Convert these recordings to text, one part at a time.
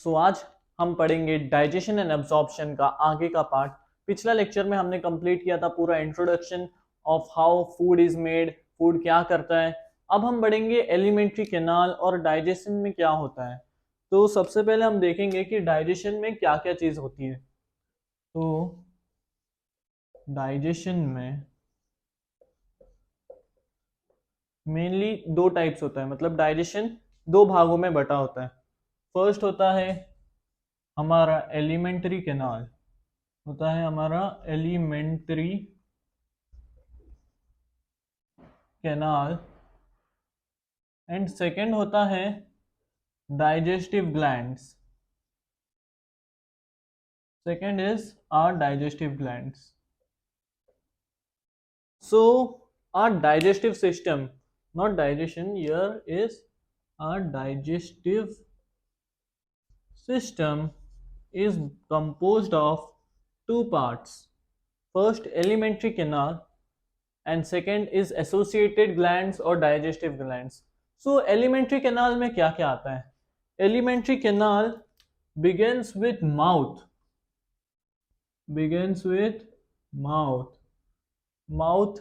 सो आज हम पढ़ेंगे डाइजेशन एंड एब्जॉर्प्शन का आगे का पार्ट। पिछला लेक्चर में हमने कंप्लीट किया था पूरा introduction of how food is made, food क्या करता है। अब हम बढ़ेंगे एलिमेंट्री कैनाल और डाइजेशन में क्या होता है। तो सबसे पहले हम देखेंगे कि डाइजेशन में क्या क्या चीज होती है। तो डाइजेशन में मेनली दो टाइप्स होता है, मतलब डाइजेशन दो भागों में बटा होता है। फर्स्ट होता है हमारा एलिमेंट्री कैनाल, होता है हमारा एलिमेंट्री कैनाल, एंड सेकंड होता है digestive glands. Second is our digestive glands. So our digestive system, not digestion, here is our digestive system is composed of two parts. First, alimentary canal, and second is associated glands or digestive glands. So alimentary canal में क्या क्या आता है? Alimentary canal begins with mouth. Begins with mouth. Mouth,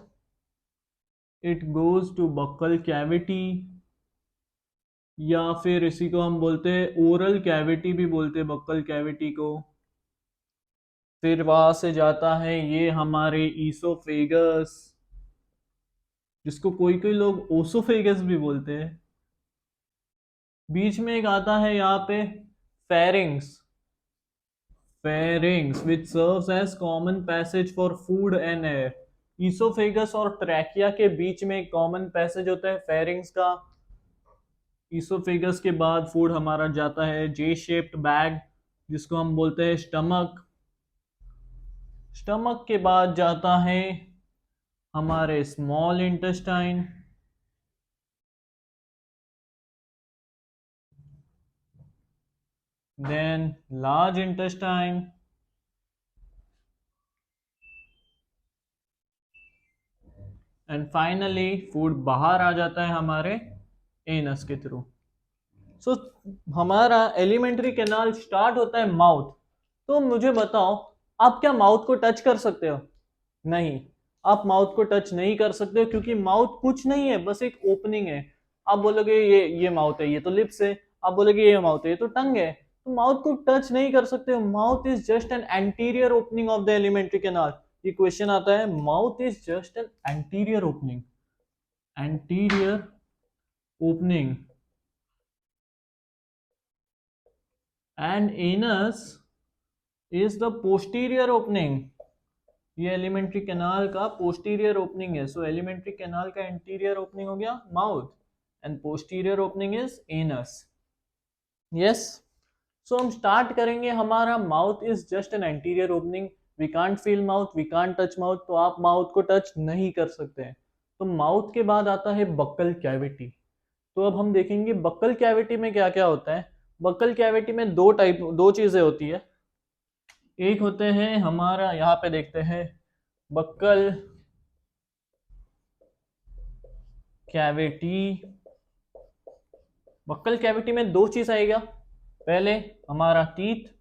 it goes to buccal cavity, या फिर इसी को हम बोलते हैं ओरल कैविटी भी बोलते हैं, बक्कल कैविटी को। फिर वहां से जाता है ये हमारे ईसोफेगस, जिसको कोई कोई लोग ओसोफेगस भी बोलते हैं। बीच में एक आता है यहाँ पे pharynx, pharynx which serves as common passage for food and air. Oesophagus और ट्रैकिया के बीच में एक कॉमन पैसेज होता है फेरिंग्स का। ईसोफेगस के बाद फूड हमारा जाता है जे शेप्ड बैग, जिसको हम बोलते हैं स्टमक। स्टमक के बाद जाता है हमारे small intestine, then large intestine, and finally food बाहर आ जाता है हमारे एनस के थ्रू। सो हमारा एलिमेंट्री कैनाल स्टार्ट होता है माउथ। तो मुझे बताओ, आप क्या माउथ को टच कर सकते हो? नहीं, आप माउथ को टच नहीं कर सकते हो, क्योंकि माउथ कुछ नहीं है, बस एक ओपनिंग है। आप बोलोगे ये माउथ है, ये तो लिप्स है। आप बोलोगे ये माउथ है, ये तो टंग है। तो माउथ को टच नहीं कर सकते हो। Mouth is just an anterior opening of the alimentary canal. ये क्वेश्चन आता है, mouth is just an anterior opening, anterior opening, and anus is the posterior opening. ये एलिमेंट्री कैनाल का पोस्टीरियर ओपनिंग है। सो एलिमेंट्री कैनाल का interior opening हो गया mouth, and posterior opening is anus. Yes, so हम start करेंगे। हमारा mouth is just an anterior opening, we can't feel mouth, we can't touch mouth, तो आप माउथ को टच नहीं कर सकते हैं। तो माउथ के बाद आता है बक्कल कैविटी। तो अब हम देखेंगे बक्कल कैविटी में क्या क्या होता है। बक्कल कैविटी में दो चीजें होती है। एक होते हैं हमारा, यहाँ पे देखते हैं, बक्कल कैविटी। बक्कल कैविटी में दो चीज आएगा। पहले हमारा टीथ,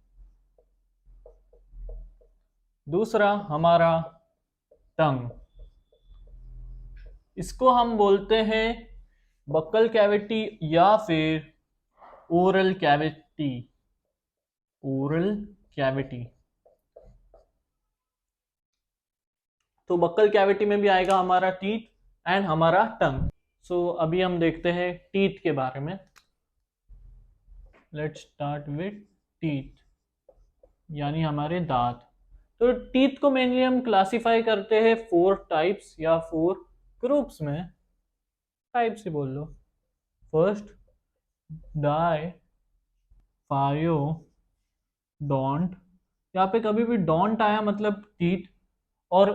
दूसरा हमारा टंग। इसको हम बोलते हैं बक्कल कैविटी या फिर ओरल कैविटी। Oral cavity. तो बक्कल कैविटी में भी आएगा हमारा टीथ एंड हमारा टंग। सो अभी हम देखते हैं टीथ के बारे में। लेट्स स्टार्ट विथ टीथ, यानी हमारे दांत। तो टीथ को मेनली हम क्लासिफाई करते हैं 4 टाइप्स या 4 ग्रुप्स में। टाइप्स ही बोल लो। फर्स्ट, डाई, फायो, डोंट। यहाँ पे कभी भी डोंट आया मतलब टीथ। और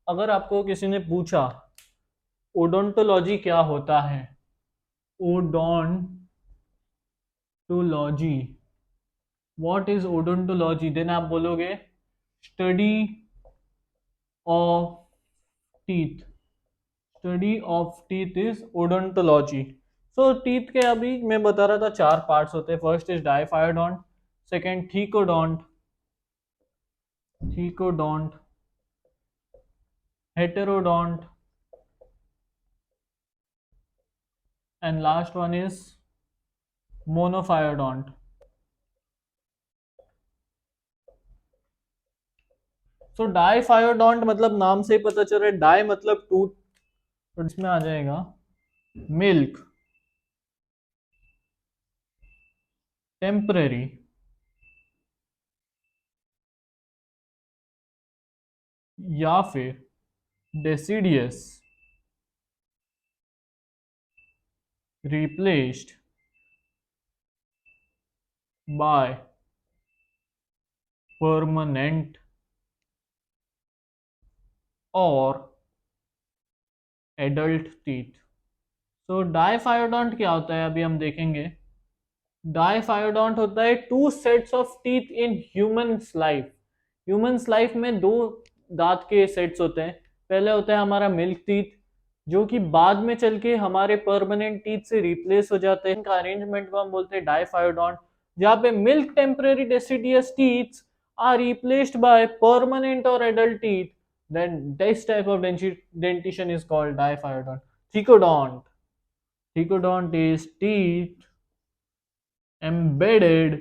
अगर आपको किसी ने पूछा ओडोंटोलॉजी क्या होता है, odontology, what is odontology, then आप बोलोगे study of teeth. Study of teeth is odontology. So teeth के अभी मैं बता रहा था 4 पार्ट्स होते हैं। First is diphyodont, second thecodont, thecodont, heterodont, and last one is monophyodont. So diphyodont मतलब नाम से ही पता चल रहा है, डाई मतलब टू, तो इसमें आ जाएगा मिल्क, टेम्पररी, या फिर डेसिडियस, रिप्लेस्ड बाय परमानेंट और एडल्ट टीथ। तो डाइफायोडोंट क्या होता है अभी हम देखेंगे। डाइफायोडोंट होता है two sets of teeth in humans life. Humans life में दो दांत के सेट्स होते हैं। पहले होता है हमारा मिल्क टीथ, जो कि बाद में चल के हमारे परमानेंट टीथ से रिप्लेस हो जाते हैं। इनका अरेंजमेंट को हम बोलते हैं डाइफायोडोंट, जहाँ पे milk temporary deciduous teeth are replaced by permanent और adult teeth, then this type of dentition is called diphyodont. Thecodont, thecodont is teeth embedded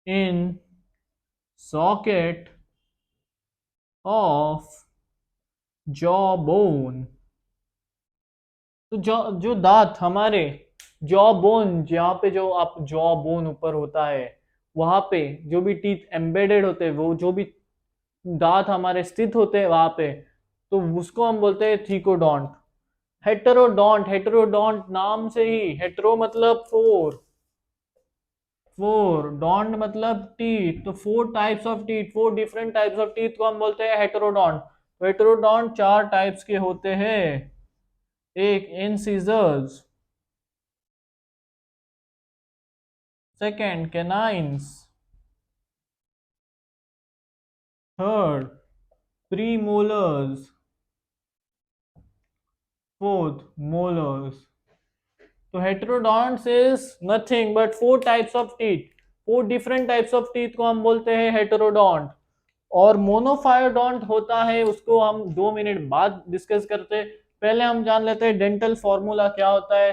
in socket of jawbone. तो जो दांत हमारे जॉ बोन, जहाँ पे जो आप जॉ बोन ऊपर होता है, वहां पे जो भी टीथ एम्बेडेड होते हैं, वो जो भी दांत हमारे स्थित होते हैं वहां पे, तो उसको हम बोलते हैं थीकोडोंट। हेटेरोडोंट, हेटेरोडोंट नाम से ही, हेटेरो मतलब फोर, फोर डोंट मतलब टीथ, तो four types of teeth, four different types of teeth को हम बोलते हैं हेटेरोडोंट। तो हेटेरोडोंट चार टाइप्स के होते हैं। एक incisors, second canines, third premolars, fourth molars. तो heterodonts is nothing but four types of teeth, four different types of teeth को हम बोलते हैं हेटेरोडोंट। और मोनोफायोडोंट होता है, उसको हम 2 मिनट बाद डिस्कस करते हैं। पहले हम जान लेते हैं डेंटल फॉर्मूला क्या होता है,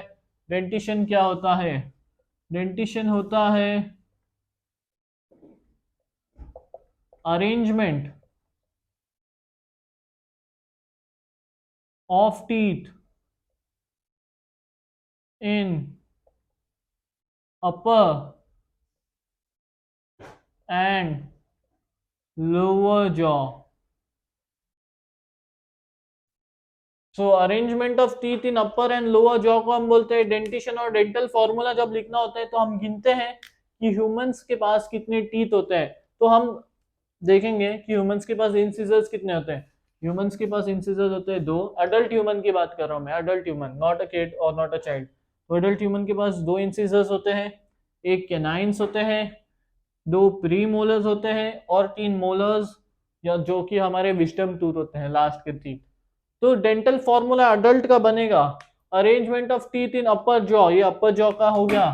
डेंटिशन क्या होता है। डेंटिशन होता है arrangement of teeth in upper and lower jaw. So arrangement of teeth in upper and lower jaw को हम बोलते हैं डेंटिशन। और डेंटल फॉर्मूला जब लिखना होता है तो हम गिनते हैं कि ह्यूमंस के पास कितने टीथ होते हैं। तो हम देखेंगे कि ह्यूमंस के पास इंसिजर्स कितने होते हैं। ह्यूमंस के पास इंसिजर्स होते हैं दो। अडल्ट ह्यूमन की बात कर रहा हूं मैं, adult human, not a kid और नॉट अ चाइल्ड। तो अडल्ट ह्यूमन के पास दो इंसिजर्स होते हैं, एक कैनाइन्स होते हैं, दो प्री मोलर्स होते हैं और 3 मोलर्स, या जो कि हमारे विजडम टूथ होते हैं, लास्ट के टीथ। तो डेंटल फॉर्मूला अडल्ट का बनेगा arrangement of teeth in upper jaw, ये अपर जॉ का हो गया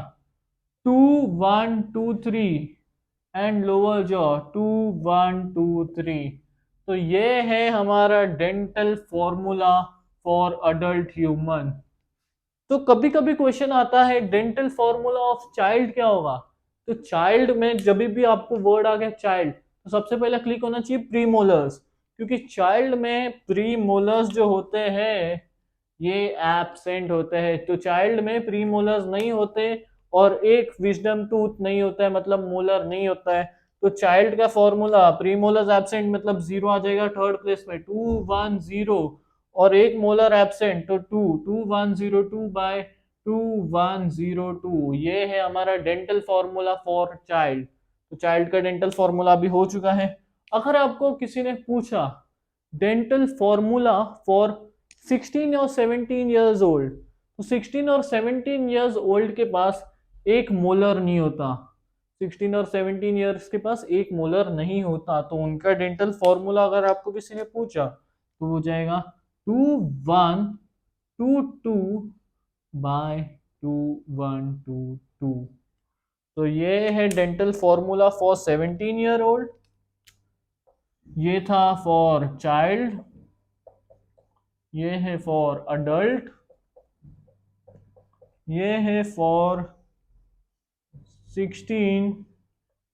2 1 2 3 एंड लोअर जॉ 2 1 2 3। तो ये है हमारा dental formula for adult human. तो कभी कभी क्वेश्चन आता है डेंटल फॉर्मूला ऑफ चाइल्ड क्या होगा। तो चाइल्ड में जब भी आपको वर्ड आ गया चाइल्ड, तो सबसे पहले क्लिक होना चाहिए प्रीमोलर्स, क्योंकि चाइल्ड में प्रीमोलर्स जो होते हैं ये एब्सेंट होते हैं। तो चाइल्ड में प्रीमोलर्स नहीं होते और एक विजडम टूथ नहीं होता है, मतलब मोलर नहीं होता है। तो चाइल्ड का फॉर्मूला प्रीमोलर्स एब्सेंट मतलब 0 आ जाएगा थर्ड प्लेस में, 2 1 0, और एक मोलर एब्सेंट तो 2 2 1 0 2 बाय 2 1 0 2। ये है हमारा डेंटल फॉर्मूला फॉर चाइल्ड। तो चाइल्ड का डेंटल फॉर्मूला भी हो चुका है। अगर आपको किसी ने पूछा डेंटल फॉर्मूला फॉर 16 और 17 ईयर्स ओल्ड, तो 16 और 17 ईयर्स ओल्ड के पास एक मोलर नहीं होता। 16 और 17 ईयर्स के पास एक मोलर नहीं होता, तो उनका डेंटल फॉर्मूला अगर आपको किसी ने पूछा तो हो जाएगा 2 1 2 2 बाय 2122। तो ये है डेंटल फॉर्मूला फॉर 17-year-old, ये था फॉर चाइल्ड, ये है फॉर अडल्ट, ये है फॉर 16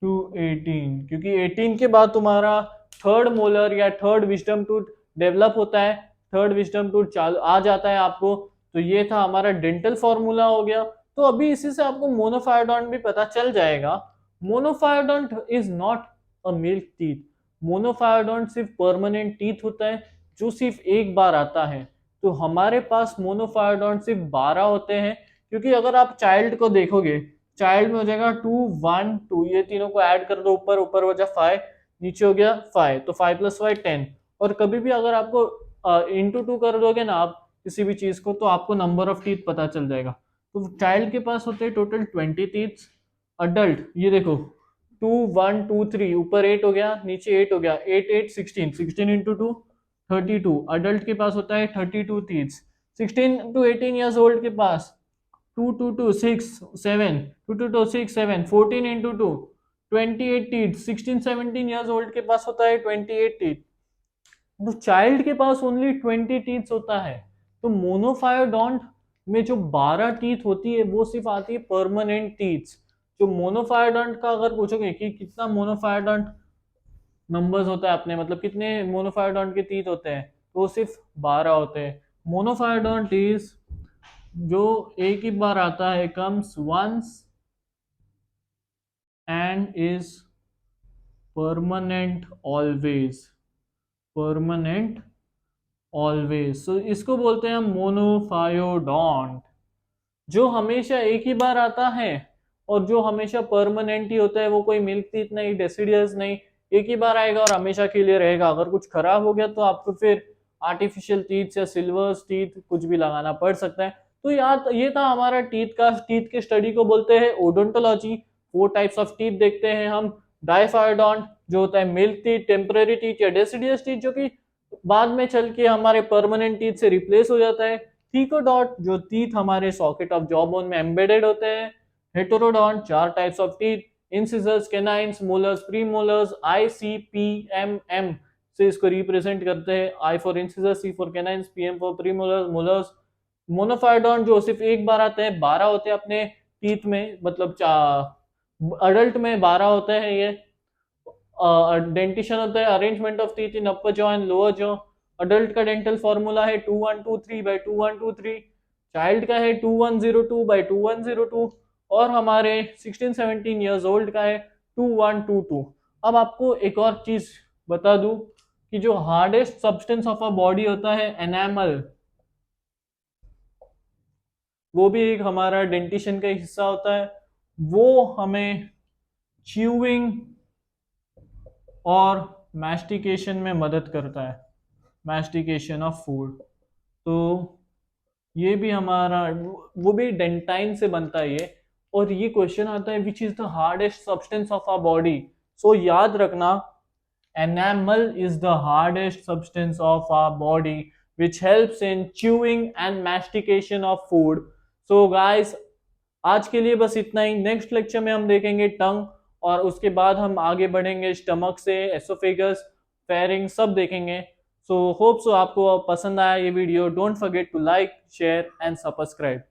टू 18, क्योंकि 18 के बाद तुम्हारा थर्ड मोलर या थर्ड विजडम टूथ डेवलप होता है, थर्ड विजडम टूथ चालू आ जाता है आपको। तो ये था हमारा डेंटल फॉर्मूला हो गया। तो अभी इसी से आपको मोनोफायोडोंट भी पता चल जाएगा। मोनोफायोडोंट is not a milk teeth. मोनोफायोडोंट सिर्फ परमानेंट टीथ होता है जो सिर्फ एक बार आता है। तो हमारे पास मोनोफायोडोंट सिर्फ 12 होते हैं, क्योंकि अगर आप चाइल्ड को देखोगे, चाइल्ड में हो जाएगा 2 1 2, ये तीनों को ऐड कर दो, ऊपर ऊपर हो जाए 5, नीचे हो गया 5, तो 5 + 5 10। और कभी भी अगर आपको इंटू 2 कर दोगे ना आप किसी भी चीज को, तो आपको नंबर ऑफ टीथ पता चल जाएगा। तो चाइल्ड के पास होते हैं टोटल 20 टीथ। अडल्ट ये देखो 2 1 2 3, ऊपर 8 हो गया, नीचे 8 हो गया, 8 8 16, 16 इंटू 2 32। अडल्ट के पास होता है 32 टीथ। 16 टू 18 ईयर्स ओल्ड के पास 2 2 2 6 7, 2 2 2 6 7, 14 इंटू 2 28 टीथ। 16 17 ईयर्स ओल्ड के पास होता है 28 टीथ। तो चाइल्ड के पास ओनली 20 टीथ होता है। तो मोनोफायोडोंट में जो 12 टीथ होती है वो सिर्फ आती है परमानेंट टीथ। जो मोनोफायोडोंट का अगर पूछोगे कि कितना मोनोफायोडोंट नंबर्स होता है अपने, मतलब कितने मोनोफायोडोंट के टीथ होते हैं, तो वो सिर्फ 12 होते हैं। मोनोफायोडोंट इज जो एक ही बार आता है, comes once and is permanent always, permanent always. So इसको बोलते हैं मोनोफायोडोंट, जो हमेशा एक ही बार आता है और जो हमेशा परमानेंट ही होता है। वो कोई मिल्क टीथ नहीं, डेसिडियस नहीं, एक ही बार आएगा और हमेशा के लिए रहेगा। अगर कुछ खराब हो गया तो आपको फिर आर्टिफिशियल टीथ या सिल्वर टीथ कुछ भी लगाना पड़ सकता है। तो यार ये था हमारा टीथ का, टीथ के स्टडी को बोलते हैं ओडोंटोलॉजी। 4 टाइप्स ऑफ टीथ देखते हैं हम। डायफायोडोंट जो होता है मिल्क टीथ, टेम्पररी टीथ या डेसिडियस टीथ जो कि बाद में चल के हमारे परमानेंट टीथ से रिप्लेस हो जाता है। थीकोडॉट जो टीथ हमारे सॉकेट ऑफ जॉ बोन में एम्बेडेड होते हैं। Heterodont 4 types of teeth, incisors, canines, molars, premolars, ICPMM से इसको रिप्रेजेंट करते हैं। I for incisors, C for canines, PM for premolars, molars. Monophyodont जो सिर्फ एक बार आते हैं, 12 होते हैं अपने टीथ में, मतलब अडल्ट में 12 होते हैं ये। डेंटिशन होता है arrangement of teeth in upper jaw and lower jaw. Adult का डेंटल फॉर्मूला है 2123/2123। चाइल्ड का है 2102/2102। और हमारे 16-17 ईयर्स ओल्ड का है 2122। अब आपको एक और चीज बता दूं कि जो hardest substance of a body होता है एनामल, वो भी एक हमारा डेंटिशन का हिस्सा होता है। वो हमें च्यूइंग और मैस्टिकेशन में मदद करता है, मैस्टिकेशन ऑफ फूड। तो ये भी हमारा, वो भी डेंटाइन से बनता है ये। और ये क्वेश्चन आता है which is the hardest substance of our body. So याद रखना, enamel is the hardest substance of our body which helps in chewing and mastication of food. So guys, आज के लिए बस इतना ही। नेक्स्ट लेक्चर में हम देखेंगे टंग, और उसके बाद हम आगे बढ़ेंगे स्टमक से एसोफेगस, फेरिंग सब देखेंगे। सो होप सो आपको पसंद आया ये video. Don't forget to like, share and subscribe.